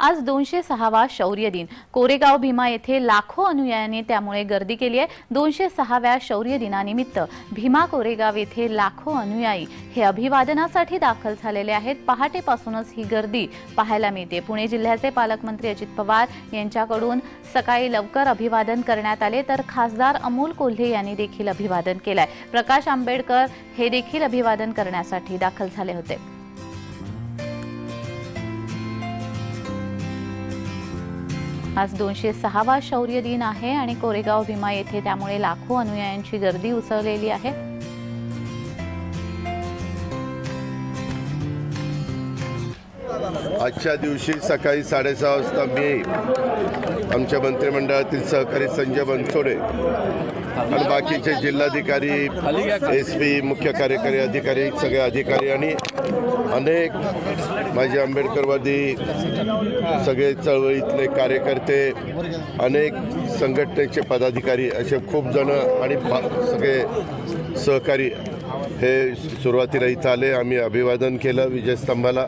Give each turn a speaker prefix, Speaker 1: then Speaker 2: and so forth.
Speaker 1: आज 206वा शौर्य दिन कोरेगाव भीमा येथे लाखो अनुयायांनी त्यामुळे गर्दी केली आहे। 206व्या शौर्य दिनानिमित्त भीमा कोरेगाव येथे लाखो अनुयायी हे अभिवादनासाठी दाखल झालेले आहेत। पहाटेपासूनच ही गर्दी पाहायला मिळते। पुणे जिल्ह्याचे पालकमंत्री अजित पवार यांच्याकडून सकाळी लवकर अभिवादन करण्यात आले, तर खासदार अमोल कोल्हे यांनी देखील अभिवादन केले। प्रकाश आंबेडकर हे देखील अभिवादन करण्यासाठी दाखल झाले होते। आज 206वा शौर्य दिन आहे आणि कोरेगाव भीमा येथे त्यामुळे लाखो अनुयायांची गर्दी उसळलेली आहे।
Speaker 2: आजच्या दिवशी सकाळी 6:30 वाजता मी आमच्या मंत्रिमंडळातील सहकारी संजय बनसोडे आणि बाकीचे जिल्हाधिकारी, SP, मुख्य कार्यकारी अधिकारी, सगळे अधिकारी आणि अनेक माझे आंबेडकरवादी सगळे चळवळीतले कार्यकर्ते, अनेक संघटनेचे पदाधिकारी असे खूप जण आणि सगळे सहकारी हे सुरुवातीला इथं आले। आम्ही अभिवादन केलं विजयस्तंभाला।